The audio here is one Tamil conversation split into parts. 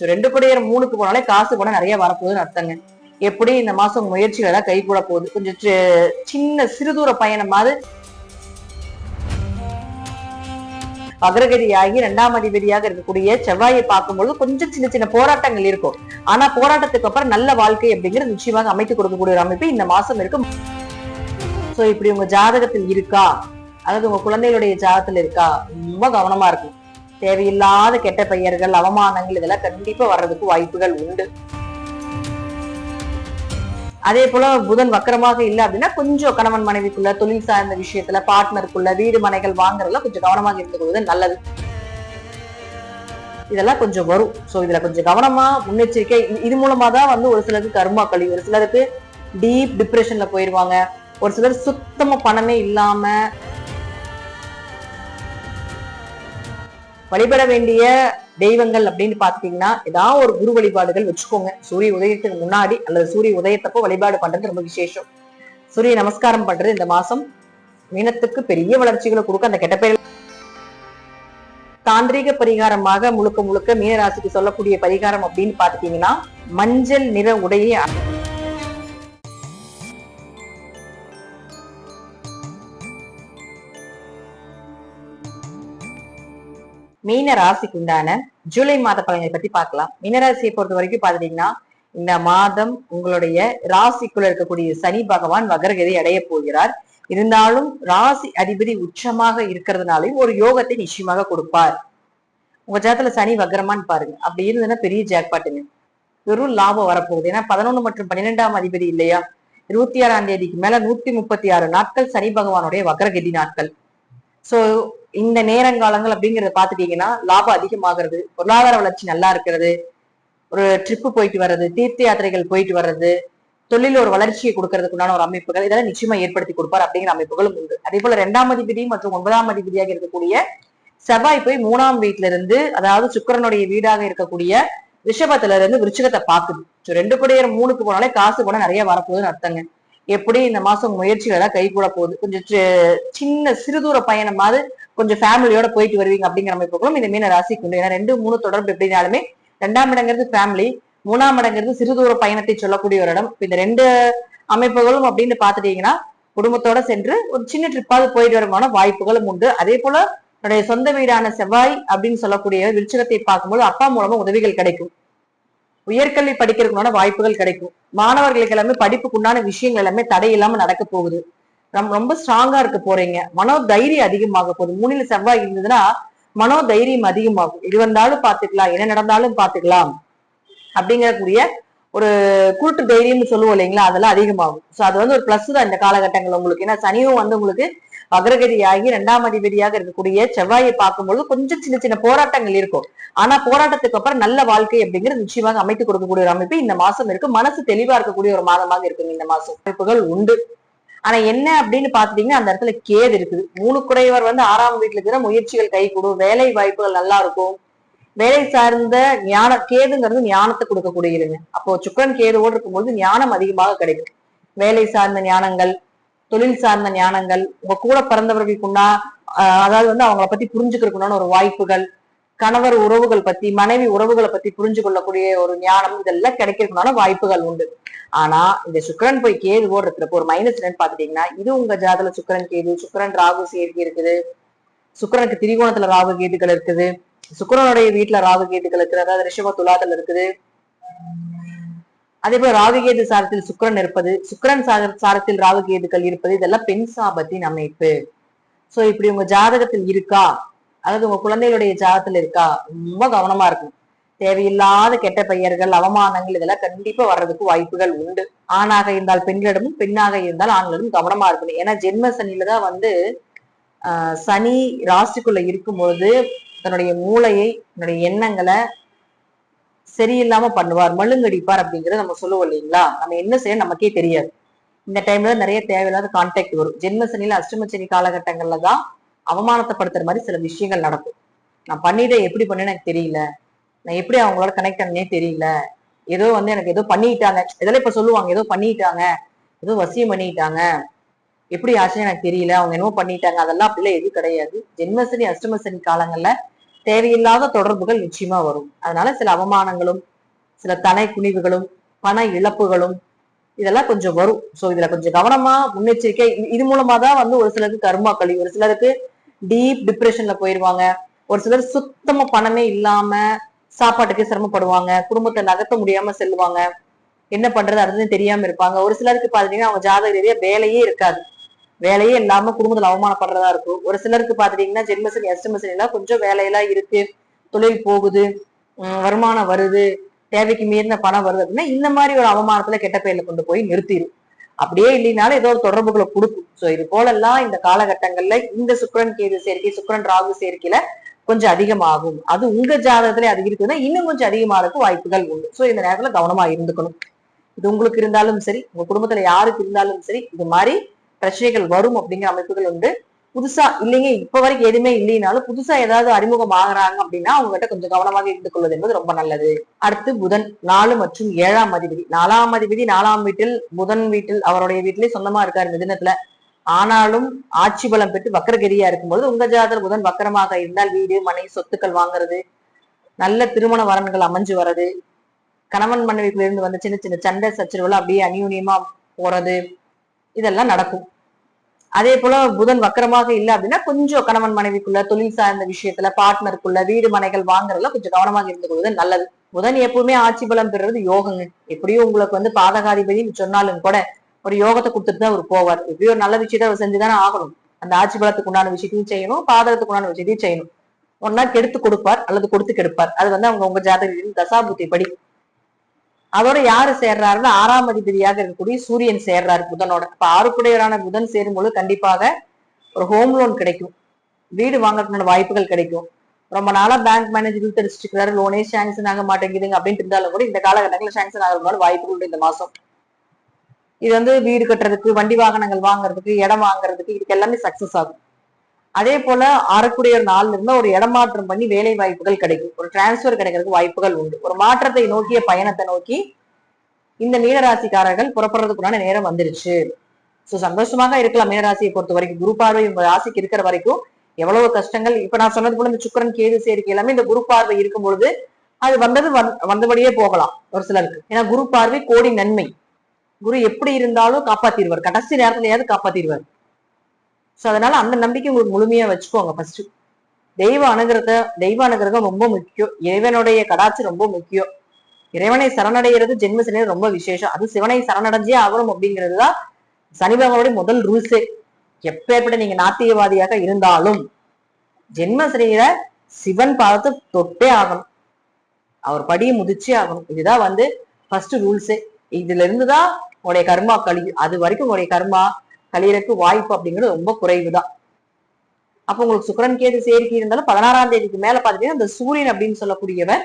2 படியர் 3க்கு போனாலே காசு கூட நிறைய வரப்போகுதுன்னு அர்த்தங்க. எப்படி இந்த மாசம் முயற்சிகள் எல்லாம் கை கூட போகுது. கொஞ்சம் சின்ன சிறுதூர பயணமாவது வக்ரகதியாகி 2ஆம் அதிபதியாக இருக்கக்கூடிய செவ்வாயை பார்க்கும்போது கொஞ்சம் சின்ன சின்ன போராட்டங்கள் இருக்கும். ஆனா போராட்டத்துக்கு அப்புறம் நல்ல வாழ்க்கை அப்படிங்கிறது நிச்சயமாக அமைத்து கொடுக்கக்கூடிய ஒரு அமைப்பு இந்த மாசம் இருக்கு. சோ இப்படி உங்க ஜாதகத்தில் இருக்கா, அதாவது உங்க குழந்தைகளுடைய ஜாதகத்துல இருக்கா, ரொம்ப கவனமா இருக்கும். தேவையில்லாத கெட்ட பெயர்கள், அவமானங்கள் இதெல்லாம் கண்டிப்பா வர்றதுக்கு வாய்ப்புகள் உண்டு. அதே போல புதன் வக்கரமாக இல்லை அப்படின்னா கொஞ்சம் கணவன் மனைவிக்குள்ள, தொழில் சார்ந்த விஷயத்துல, பார்ட்னருக்குள்ள, வீடு மனைகள் வாங்குறதுல கொஞ்சம் கவனமாக இருந்து கொள்வது நல்லது. இதெல்லாம் கொஞ்சம் வரும். சோ இதுல கொஞ்சம் கவனமா முன்னெச்சரிக்கை. இது மூலமா தான் வந்து ஒரு சிலருக்கு கர்மா கழி, ஒரு சிலருக்கு டீப் டிப்ரெஷன்ல போயிருவாங்க, ஒரு சிலர் சுத்தமா பணமே இல்லாம. வழிபட வேண்டிய தெய்வங்கள் அப்படின்னு பாத்தீங்கன்னா ஏதாவது ஒரு குரு வழிபாடுகள் வச்சுக்கோங்க. சூரிய உதயத்துக்கு முன்னாடி அல்லது சூரிய உதயத்தப்போ வழிபாடு பண்றது ரொம்ப விசேஷம். சூரிய நமஸ்காரம் பண்றது இந்த மாசம் மீனத்துக்கு பெரிய வளர்ச்சிகளை கொடுக்க. அந்த கெட்ட பெயர் தாந்திரீக பரிகாரமாக முழுக்க முழுக்க மீனராசிக்கு சொல்லக்கூடிய பரிகாரம் அப்படின்னு பாத்துட்டீங்கன்னா மஞ்சள் நிற உடையை மீன ராசிக்கு உண்டான ஜூலை மாத பலன்களை பத்தி பார்க்கலாம். மீனராசியை பொறுத்த வரைக்கும் பாத்துட்டீங்கன்னா இந்த மாதம் உங்களுடைய ராசிக்குள்ள இருக்கக்கூடிய சனி பகவான் வக்ரகதி அடைய போகிறார். இருந்தாலும் ராசி அதிபதி உச்சமாக இருக்கிறதுனாலையும் ஒரு யோகத்தை நிச்சயமாக கொடுப்பார். உங்க ஜாதத்துல சனி வக்ரமான்னு பாருங்க. அப்படி இருந்ததுன்னா பெரிய ஜாக்பாட்டுங்க, வெறும் லாபம் வரப்போகுது. ஏன்னா 11 மற்றும் 12ஆம் அதிபதி இல்லையா, 26ஆம் தேதிக்கு மேல 136 நாட்கள் சனி பகவானுடைய வக்ரகதி நாட்கள். சோ இந்த நேரங்காலங்கள் அப்படிங்கறத பாத்துட்டீங்கன்னா லாபம் அதிகமாகிறது, பொருளாதார வளர்ச்சி நல்லா இருக்கிறது, ஒரு ட்ரிப்பு போயிட்டு வர்றது, தீர்த்த யாத்திரைகள் போயிட்டு வர்றது, தொழில் ஒரு வளர்ச்சியை கொடுக்கறதுக்குண்டான ஒரு அமைப்புகள் இதெல்லாம் நிச்சயமா ஏற்படுத்தி கொடுப்பார் அப்படிங்கிற அமைப்புகளும் உண்டு. அதே போல 2ஆம் அதிபதி மற்றும் 9ஆம் அதிபதியாக இருக்கக்கூடிய செவ்வாய் போய் 3ஆம் வீட்டுல இருந்து, அதாவது சுக்கிரனுடைய வீடாக இருக்கக்கூடிய ரிஷபத்துல இருந்து விருச்சிகத்தை பாக்குது. 2 படியர் 3க்கு போனாலே காசு கூட நிறைய வரப்போகுதுன்னு அர்த்தங்க. எப்படி இந்த மாசம் முயற்சிகள் எல்லாம் கை கூட போகுது. கொஞ்சம் சின்ன சிறுதூர பயணமாவது கொஞ்சம் ஃபேமிலியோட போயிட்டு வருவீங்க அப்படிங்கிற அமைப்புகளும் இந்த மீன ராசிக்கு உண்டு. ஏன்னா 2, 3 தொடர்பு எப்படினாலுமே 2ஆம் இடங்கிறது ஃபேமிலி, 3ஆம் இடங்கிறது சிறுதூர பயணத்தை சொல்லக்கூடிய ஒரு இடம். இந்த 2 அமைப்புகளும் அப்படின்னு பாத்துட்டீங்கன்னா குடும்பத்தோட சென்று ஒரு சின்ன ட்ரிப்பாவது போயிட்டு வருமான வாய்ப்புகளும் உண்டு. அதே போல என்னுடைய சொந்த வீடான செவ்வாய் அப்படின்னு சொல்லக்கூடிய விருச்சிகத்தை பார்க்கும்போது அப்பா மூலமா உதவிகள் கிடைக்கும், உயர்கல்வி படிக்கிறதுக்குண்டான வாய்ப்புகள் கிடைக்கும். மாணவர்களுக்கு எல்லாமே படிப்புக்குண்டான விஷயங்கள் எல்லாமே தடை இல்லாம நடக்க போகுது. ரொம்ப ஸ்ட்ராங்கா இருக்க போறீங்க. மனோ தைரியம் அதிகமாக போகுது. 3ல செவ்வாய் இருந்ததுன்னா மனோ தைரியம் அதிகமாகும். இது வந்தாலும் பாத்துக்கலாம், என்ன நடந்தாலும் பாத்துக்கலாம் அப்படிங்கக்கூடிய ஒரு கூட்டு தைரியம்னு சொல்லுவோம் இல்லைங்களா, அதெல்லாம் அதிகமாகும். சோ அது வந்து ஒரு பிளஸ் தான் இந்த காலகட்டங்கள் உங்களுக்கு. ஏன்னா சனியும் வந்து உங்களுக்கு வக்ரகதியாகி 2ஆம் அதிபதியாக இருக்கக்கூடிய செவ்வாயை பார்க்கும்போது கொஞ்சம் சின்ன சின்ன போராட்டங்கள் இருக்கும். ஆனா போராட்டத்துக்கு அப்புறம் நல்ல வாழ்க்கை அப்படிங்கிறது நிச்சயமாக அமைத்து கொடுக்கக்கூடிய ஒரு அமைப்பு இந்த மாசம் இருக்கு. மனசு தெளிவா இருக்கக்கூடிய ஒரு மாதமாக இருக்குங்க இந்த மாசம். அமைப்புகள் உண்டு. ஆனா என்ன அப்படின்னு பாத்துட்டீங்கன்னா அந்த இடத்துல கேது இருக்குது. 3 குடையவர் வந்து 6ஆம் வீட்டுல இருக்கிற முயற்சிகள் கை கூடும், வேலை வாய்ப்புகள் நல்லா இருக்கும், வேலை சார்ந்த கேதுங்கிறது ஞானத்தை கொடுக்கக்கூடியதுங்க. அப்போ சுக்கிரன் கேதுவோடு இருக்கும்போது ஞானம் அதிகமாக கிடைக்கும். வேலை சார்ந்த ஞானங்கள், தொழில் சார்ந்த ஞானங்கள், உங்க கூட பிறந்தவர்களுக்குன்னா அதாவது வந்து அவங்கள பத்தி புரிஞ்சுக்கிறதுக்குண்டான ஒரு வாய்ப்புகள், கணவர் உறவுகள் பத்தி, மனைவி உறவுகளை பத்தி புரிஞ்சு கொள்ளக்கூடிய ஒரு ஞானம் இதெல்லாம் கிடைக்கிறதுக்குண்டான வாய்ப்புகள் உண்டு. ஆனா இந்த சுக்கிரன் போய் கேதுவோடு இருக்கிறப்போ ஒரு மைனஸ் என்னன்னு பாத்துட்டீங்கன்னா, இது உங்க ஜாதல சுக்கிரன் கேது, சுக்கிரன் ராகு சேர்க்கை இருக்குது, சுக்கிரனுக்கு திரிகோணத்துல ராகு கேதுகள் இருக்குது, சுக்கிரனுடைய வீட்டுல ராகு கேதுகள் இருக்குது, அதாவது ரிஷப துலாத்துல இருக்குது. அதே போல ராகுகேது சாரத்தில் சுக்கிரன் இருப்பது, சுக்கிரன் சாரத்தில் ராகுகேதுகள் இருப்பது, இதெல்லாம் பெண் சாபத்தின் அமைப்பு. சோ இப்படி உங்க ஜாதகத்தில் இருக்கா, அதாவது உங்க குழந்தைகளுடைய ஜாதகத்துல இருக்கா, ரொம்ப கவனமா இருக்கும். தேவையில்லாத கெட்ட பெயர்கள், அவமானங்கள் இதெல்லாம் கண்டிப்பா வர்றதுக்கு வாய்ப்புகள் உண்டு. ஆணாக இருந்தால் பெண்களிடமும், பெண்ணாக இருந்தால் ஆண்களிடம் கவனமா இருக்கணும். ஏன்னா ஜென்ம சனியில தான் வந்து சனி ராசிக்குள்ள இருக்கும்போது தன்னுடைய மூளையை, தன்னுடைய எண்ணங்களை சரியில்லாம பண்ணுவார், மழுங்கடிப்பார் அப்படிங்கறத நம்ம சொல்லுவோம் இல்லைங்களா. நம்ம என்ன செய்ய நமக்கே தெரியாது. இந்த டைம்ல நிறைய தேவையில்லாத கான்டாக்ட் வரும். ஜென்ம சனியில அஷ்டம சனி காலகட்டங்கள்ல தான் அவமானத்தைப்படுத்துற மாதிரி சில விஷயங்கள் நடக்கும். நான் பண்ணிட்டு எப்படி பண்ணேன்னு எனக்கு தெரியல, நான் எப்படி அவங்களோட கனெக்ட் ஆனே தெரியல, ஏதோ வந்து எனக்கு ஏதோ பண்ணிட்டாங்க, இதெல்லாம் இப்ப சொல்லுவாங்க, ஏதோ பண்ணிட்டாங்க, ஏதோ வசியம் பண்ணிட்டாங்க, எப்படி ஆச்சுன்னு எனக்கு தெரியல, அவங்க என்னவோ பண்ணிட்டாங்க. அதெல்லாம் அப்படிலாம் எதுவும் கிடையாது. ஜென்மசனி அஷ்டம சனி காலங்கள்ல தேவையில்லாத தொடர்புகள் நிச்சயமா வரும். அதனால சில அவமானங்களும் சில தலை குனிவுகளும் பண இழப்புகளும் இதெல்லாம் கொஞ்சம் வரும். சோ இதுல கொஞ்சம் கவனமா முன்னெச்சரிக்கை. இது மூலமா தான் வந்து ஒரு சிலருக்கு கர்மா கழிவு, ஒரு சிலருக்கு டீப் டிப்ரெஷன்ல போயிருவாங்க, ஒரு சிலர் சுத்தமா பணமே இல்லாம சாப்பாட்டுக்கு சிரமப்படுவாங்க, குடும்பத்தை நகர்த்த முடியாம செல்லுவாங்க, என்ன பண்றது அதுன்னு தெரியாம இருப்பாங்க. ஒரு சிலருக்கு பாத்தீங்கன்னா அவங்க ஜாதக ரீதியா வேலையே இருக்காது, வேலையே இல்லாம குடும்பத்துல அவமானப்படுறதா இருக்கும். ஒரு சிலருக்கு பாத்துட்டீங்கன்னா ஜென்மசனி அஷ்டமசனி எல்லாம் கொஞ்சம் வேலையெல்லாம் இருக்கு, தொழில் போகுது, வருமானம் வருது, தேவைக்கு மீறின பணம் வருது அப்படின்னா இந்த மாதிரி ஒரு அவமானத்துல கெட்ட பேர்ல கொண்டு போய் நிறுத்திடும். அப்படியே இல்லைனாலும் ஏதோ ஒரு தொடர்புகளை கொடுக்கும். சோ இது போல எல்லாம் இந்த காலகட்டங்கள்ல இந்த சுக்கிரன் கேது சேர்க்கை, சுக்கிரன் ராகு சேர்க்கையில கொஞ்சம் அதிகமாகும். அது உங்க ஜாதகத்திலே அதிகரிக்குதுன்னா இன்னும் கொஞ்சம் அதிகமாறதுக்கு வாய்ப்புகள் உண்டு. சோ இந்த நேரத்துல கவனமா இருந்துக்கணும். இது உங்களுக்கு இருந்தாலும் சரி, உங்க குடும்பத்துல யாருக்கு இருந்தாலும் சரி, இது மாதிரி பிரச்சனைகள் வரும் அப்படிங்கிற அமைப்புகள் உண்டு. புதுசா இல்லைங்க இப்ப வரைக்கும் எதுவுமே இல்லைனாலும் புதுசா ஏதாவது அறிமுகம் ஆகுறாங்க அப்படின்னா அவங்க கிட்ட கொஞ்சம் கவனமாக இருந்து கொள்வது என்பது ரொம்ப நல்லது. அடுத்து புதன் 4 மற்றும் 7ஆம் அதிபதி. 4ஆம் அதிபதி 4ஆம் வீட்டில், புதன் வீட்டில், அவருடைய வீட்டிலே சொந்தமா இருக்காரு மிதுனத்துல. ஆனாலும் ஆட்சி பலம் பெற்று வக்கரகதியா இருக்கும்போது உங்க ஜாதகத்துல புதன் வக்கரமாக இருந்தால் வீடு மனை சொத்துக்கள் வாங்குறது, நல்ல திருமண வரன்கள் அமைஞ்சு வர்றது, கணவன் மனைவிக்குள்ள இருந்து வந்த சின்ன சின்ன சண்டை சச்சரவுகள் அப்படியே அந்யூன்யமா போறது, இதெல்லாம் நடக்கும். அதே போல புதன் வக்கரமாக இல்லை அப்படின்னா கொஞ்சம் கணவன் மனைவிக்குள்ள, தொழில் சார்ந்த விஷயத்துல, பார்ட்னருக்குள்ள, வீடு மனைகள் வாங்குறதுல கொஞ்சம் கவனமாக இருந்து கொள்வது நல்லது. புதன் எப்பவுமே ஆட்சி பலம் பெறுறது யோகங்க. எப்படியும் உங்களுக்கு வந்து பாதகாதிபதினு சொன்னாலும் கூட ஒரு யோகத்தை கொடுத்துட்டு தான் அவர் போவார். எப்படியும் ஒரு நல்ல விஷயத்த அவர் செஞ்சுதானே ஆகணும். அந்த ஆட்சி பலத்துக்கு உண்டான விஷயத்தையும் செய்யணும், பாதகத்துக்கு உண்டான விஷயத்தையும் செய்யணும். ஒன்னா கெடுத்து கொடுப்பார் அல்லது கொடுத்து கெடுப்பார். அது வந்து அவங்க உங்க ஜாதகத்தின் தசாபுத்தி படி. அதோட யாரு சேர்றாருன்னா 6ஆம் அதிபதியாக இருக்கக்கூடிய சூரியன் சேர்றாரு புதனோட. இப்ப 6 புதன் சேரும்போது கண்டிப்பாக ஒரு ஹோம் லோன் கிடைக்கும், வீடு வாங்கறதுக்கான வாய்ப்புகள் கிடைக்கும். ரொம்ப நாளா பேங்க் மேனேஜர் இழுத்தடிச்சிட்டு இருக்கிறாரு, லோனே சாங்ஷன் ஆக மாட்டேங்குதுங்க அப்படின்ட்டு இருந்தாலும் கூட இந்த காலகட்டங்களில் சாங்ஷன் ஆகிறதுனால வாய்ப்புகள் இந்த மாசம். இது வந்து வீடு கட்டுறதுக்கு, வண்டி வாகனங்கள் வாங்குறதுக்கு, இடம் வாங்குறதுக்கு, இதுக்கு எல்லாமே சக்சஸ் ஆகும். அதே போல 6 நாள்ல இருந்தா ஒரு இடமாற்றம் பண்ணி வேலை வாய்ப்புகள் கிடைக்கும், ஒரு டிரான்ஸ்பர் கிடைக்கிறதுக்கு வாய்ப்புகள் உண்டு. ஒரு மாற்றத்தை நோக்கிய பயணத்தை நோக்கி இந்த மீனராசிக்காரர்கள் புறப்படுறதுக்குண்டான நேரம் வந்துருச்சு. சோ சந்தோஷமாக இருக்கலாம். மீனராசியை பொறுத்த வரைக்கும் குரு பார்வை உங்க ராசிக்கு இருக்கிற வரைக்கும் எவ்வளவு கஷ்டங்கள், இப்ப நான் சொன்னது போல இந்த சுக்கிரன் கேது சேர்க்கை எல்லாமே இந்த குரு பார்வை இருக்கும் பொழுது அது வந்தபடியே போகலாம் ஒரு சிலருக்கு. ஏன்னா குரு பார்வை கோடி நன்மை. குரு எப்படி இருந்தாலும் காப்பாத்திடுவார், கடைசி நேரத்திலேயாவது காப்பாத்திடுவார். சோ அதனால அந்த நம்பிக்கை உங்களுக்கு முழுமையா வச்சுக்கோங்க. ஃபர்ஸ்ட் தெய்வ அனுகிரகம் ரொம்ப முக்கியம். இறைவனுடைய கடாட்சி ரொம்ப முக்கியம். இறைவனை சரணடைகிறது ஜென்ம சனியில ரொம்ப விசேஷம். அது சிவனை சரணடைஞ்சே ஆகணும் அப்படிங்கிறதுதான் சனி பகவானுடைய முதல் ரூல்ஸே. எப்பேற்பட்ட நீங்க நாத்திகவாதியாக இருந்தாலும் ஜென்ம சனியில சிவன் பாதத்தை தொட்டே ஆகணும், அவர் படியை முதிச்சே ஆகணும். இதுதான் வந்து ஃபர்ஸ்ட் ரூல்ஸே. இதுல இருந்துதான் உங்களுடைய கர்மா கழியும். அது வரைக்கும் உங்களுடைய கர்மா கழியறதுக்கு வாய்ப்பு அப்படிங்கிறது ரொம்ப குறைவுதான். அப்ப உங்களுக்கு சுக்கிரன் கேது சேர்க்கை இருந்தாலும் 16ஆம் தேதிக்கு மேல பாத்தீங்கன்னா இந்த சூரியன் அப்படின்னு சொல்லக்கூடியவர்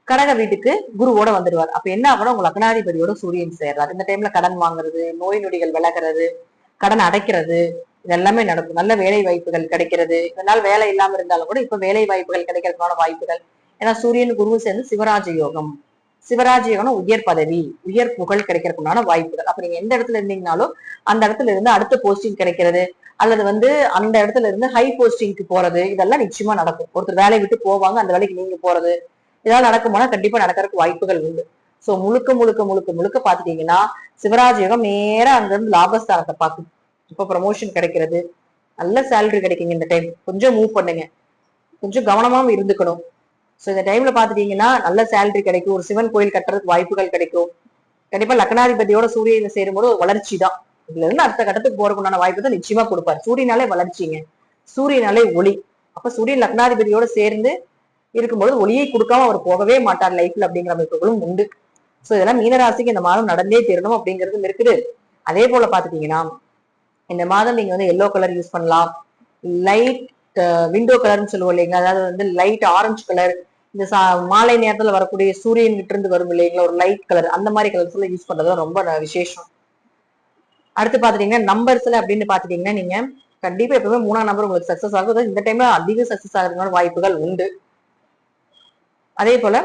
கடக வீட்டுக்கு குருவோட வந்துடுவார். அப்ப என்ன ஆகணும், உங்க லக்னாதிபதியோட சூரியன் சேர்றாரு. இந்த டைம்ல கடன் வாங்குறது, நோய் நொடிகள் விலகிறது, கடன் அடைக்கிறது, இதெல்லாமே நடக்கும். நல்ல வேலை வாய்ப்புகள் கிடைக்கிறது. இதனால் வேலை இல்லாம இருந்தாலும் கூட இப்ப வேலை வாய்ப்புகள் கிடைக்கிறதுக்கான வாய்ப்புகள். ஏன்னா சூரியன் குரு சேர்ந்து சிவராஜ யோகம். சிவராஜ யோகம் உயர் பதவி, உயர் புகழ் கிடைக்கிறதுக்குண்டான வாய்ப்புகள். அப்ப நீங்க எந்த இடத்துல இருந்தீங்கனாலும் அந்த இடத்துல இருந்து அடுத்த போஸ்டிங் கிடைக்கிறது, அல்லது வந்து அந்த இடத்துல இருந்து ஹை போஸ்டிங்க்கு போறது, இதெல்லாம் நிச்சயமா நடக்கும். ஒருத்தர் வேலையை விட்டு போவாங்க, அந்த வேலைக்கு நீங்க போறது, இதெல்லாம் நடக்கும்போனா கண்டிப்பா நடக்கிறதுக்கு வாய்ப்புகள் உண்டு. சோ முழுக்க முழுக்க முழுக்க முழுக்க பாத்துட்டீங்கன்னா சிவராஜ யோகம் நேரா அங்க இருந்து லாபஸ்தானத்தை பார்க்கும். இப்ப ப்ரமோஷன் கிடைக்கிறது, நல்ல சேலரி கிடைக்குங்க. இந்த டைம் கொஞ்சம் மூவ் பண்ணுங்க, கொஞ்சம் கவனமாவும் இருந்துக்கணும். சோ இந்த டைம்ல பாத்துட்டீங்கன்னா நல்ல சேலரி கிடைக்கும், ஒரு சிவன் கோயில் கட்டுறதுக்கு வாய்ப்புகள் கிடைக்கும். கண்டிப்பா லக்னாதிபதியோட சூரியனை சேரும்போது ஒரு வளர்ச்சி தான். இதுல இருந்து அடுத்த கட்டத்துக்கு போறதுக்குண்டான வாய்ப்பு தான் நிச்சயமா கொடுப்பாரு. சூரியனாலே வளர்ச்சிங்க, சூரியனாலே ஒளி. அப்ப சூரியன் லக்னாதிபதியோட சேர்ந்து இருக்கும்போது ஒளியை கொடுக்காம அவர் போகவே மாட்டார் லைஃப்ல அப்படிங்கிற அமைப்புகளும் உண்டு. சோ இதெல்லாம் மீனராசிக்கு இந்த மாதம் நடந்தே தீரணும் அப்படிங்கிறதும் இருக்குது. அதே போல பாத்துட்டீங்கன்னா இந்த மாதம் நீங்க வந்து எல்லோ கலர் யூஸ் பண்ணலாம், லைட் விண்டோ கலர்னு சொல்லுவோம் இல்லைங்களா, அதாவது வந்து லைட் ஆரஞ்சு கலர், இந்த மாலை நேரத்துல வரக்கூடிய சூரியன் கிட்ட இருந்து வரும் இல்லைங்களா ஒரு லைட் கலர், அந்த மாதிரி கலர்ஸ் எல்லாம் யூஸ் பண்றது ரொம்ப விசேஷம். அடுத்து பாத்துட்டீங்கன்னா நம்பர்ஸ்ல அப்படின்னு பாத்துட்டீங்கன்னா நீங்க கண்டிப்பா எப்பவுமே 3ஆம் நம்பர் உங்களுக்கு சக்சஸ் ஆகும். இந்த டைம்ல அதிக சக்சஸ் ஆகிறதுக்கான வாய்ப்புகள் உண்டு. அதே போல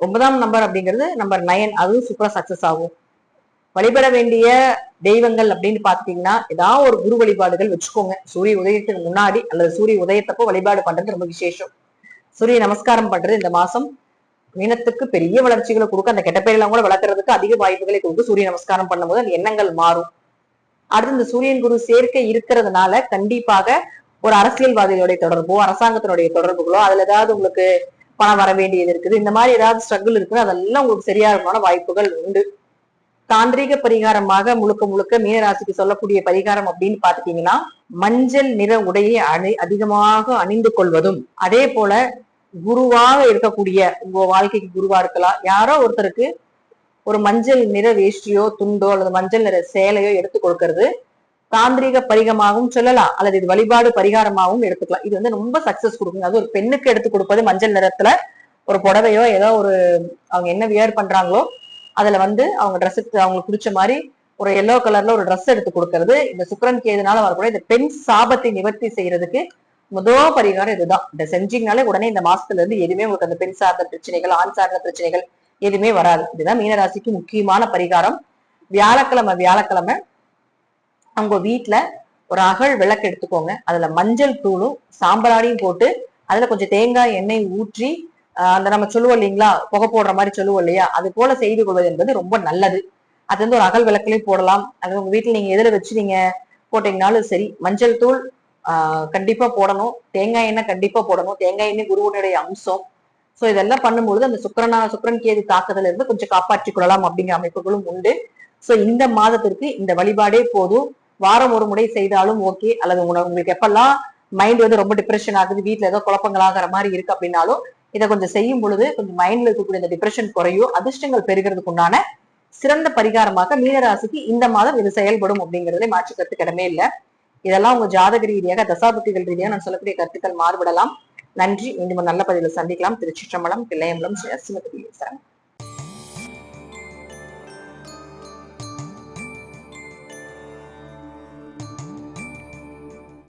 9ஆம் நம்பர் அப்படிங்கிறது நம்பர் 9, அதுவும் சூப்பரா சக்சஸ் ஆகும். வழிபட வேண்டிய தெய்வங்கள் அப்படின்னு பாத்துட்டீங்கன்னா ஏதாவது ஒரு குரு வழிபாடுகள் வச்சுக்கோங்க. சூரிய உதயத்துக்கு முன்னாடி அல்லது சூரிய உதயத்தப்போ வழிபாடு பண்றது ரொம்ப விசேஷம். சூரிய நமஸ்காரம் பண்றது இந்த மாசம் மீனத்துக்கு பெரிய வளர்ச்சிகளை கொடுக்க, அந்த கெட்ட பெயரெல்லாம் கூட வளர்க்கறதுக்கு அதிக வாய்ப்புகளை கொடுக்க சூரிய நமஸ்காரம் பண்ணும்போது அந்த எண்ணங்கள் மாறும். அடுத்து இந்த சூரியன் குரு சேர்க்கை இருக்கிறதுனால கண்டிப்பாக ஒரு அரசியல்வாதிகளுடைய தொடர்போ அரசாங்கத்தினுடைய தொடர்புகளோ அதுல ஏதாவது உங்களுக்கு பணம் வர வேண்டியது இருக்குது, இந்த மாதிரி ஏதாவது ஸ்ட்ரகிள் இருக்குது, அதெல்லாம் உங்களுக்கு சரியான வாய்ப்புகள் உண்டு. தாந்திரிக பரிகாரமாக முழுக்க முழுக்க மீனராசிக்கு சொல்லக்கூடிய பரிகாரம் அப்படின்னு பாத்துட்டீங்கன்னா, மஞ்சள் நிற உடையை அதிகமாக அணிந்து கொள்வதும், அதே போல குருவாக இருக்கக்கூடிய உங்க வாழ்க்கைக்கு குருவா இருக்கலாம், யாரோ ஒருத்தருக்கு ஒரு மஞ்சள் நிற வேஷ்டியோ துண்டோ அல்லது மஞ்சள் நிற சேலையோ எடுத்து கொடுக்கறது தாந்திரிக பரிகமாகவும் சொல்லலாம், அல்லது இது வழிபாடு பரிகாரமாகவும் எடுத்துக்கலாம். இது வந்து ரொம்ப சக்சஸ் கொடுக்குங்க. அது ஒரு பெண்ணுக்கு எடுத்து கொடுப்பது மஞ்சள் நிறத்துல ஒரு புடவையோ ஏதோ ஒரு அவங்க என்ன வியர் பண்றாங்களோ அதுல வந்து அவங்க ட்ரெஸ்ஸுக்கு அவங்களுக்கு பிடிச்ச மாதிரி ஒரு எல்லோ கலர்ல ஒரு ட்ரெஸ் எடுத்து கொடுக்கறது இந்த சுக்கிரன் கேதுனால வரக்கூடிய இந்த பெண் சாபத்தை நிவர்த்தி செய்யறதுக்கு முதல் பரிகாரம் இதுதான். இதை செஞ்சீங்கனாலே உடனே இந்த மாசத்துல இருந்து எதுவுமே உங்களுக்கு அந்த பெண் சார்ந்த பிரச்சனைகள் ஆண் சார்ந்த பிரச்சனைகள் எதுவுமே வராது. இதுதான் மீனராசிக்கு முக்கியமான பரிகாரம். வியாழக்கிழமை அவங்க வீட்டுல ஒரு அகல் விளக்கு எடுத்துக்கோங்க, அதுல மஞ்சள் தூளும் சாம்பராணியும் போட்டு அதுல கொஞ்சம் தேங்காய் எண்ணெய் ஊற்றி அந்த நம்ம சொல்லுவோம் இல்லைங்களா புகை போடுற மாதிரி சொல்லுவோம் இல்லையா, அது போல செய்து கொள்வது என்பது ரொம்ப நல்லது. அது வந்து ஒரு அகல் விளக்குலயும் போடலாம். அது உங்க வீட்டுல நீங்க எதுல வச்சு நீங்க போட்டீங்கனாலும் சரி. மஞ்சள் தூள் கண்டிப்பா போடணும், தேங்காய் எண்ணெய் கண்டிப்பா போடணும். தேங்காய் எண்ணெய் குருவனுடைய அம்சம். சோ இதெல்லாம் பண்ணும்பொழுது அந்த சுக்கிரன் கேது தாக்குதல இருந்து கொஞ்சம் காப்பாற்றிக் கொள்ளலாம் அப்படிங்கிற அமைப்புகளும் உண்டு. சோ இந்த மாதத்திற்கு இந்த வழிபாடே போதும். வாரம் ஒரு முறை செய்தாலும் ஓகே, அல்லது உங்களுக்கு எப்பெல்லாம் மைண்ட் வந்து ரொம்ப டிப்ரெஷன் ஆகுது, வீட்டுல ஏதோ குழப்பங்கள் ஆகிற மாதிரி இருக்கு அப்படின்னாலும் இதை கொஞ்சம் செய்யும் பொழுது கொஞ்சம் மைண்ட்ல இருக்கக்கூடிய இந்த டிப்ரெஷன் குறையும், அதிர்ஷ்டங்கள் பெறுகிறதுக்கு உண்டான சிறந்த பரிகாரமாக மீனராசிக்கு இந்த மாதம் இது செயல்படும் அப்படிங்கிறதுல மாற்று கருத்து கிடமே இல்லை. இதெல்லாம் உங்க ஜாதக ரீதியாக தசாபுத்திகள் ரீதியாக நான் சொல்லக்கூடிய கருத்துக்கள் மாறுபடலாம். நன்றி. மீண்டும் நல்ல பதிவில் சந்திக்கலாம். திருச்சிற்றம்பலம், தில்லையம்பலம், ஸ்ரீ அஸ்மதி.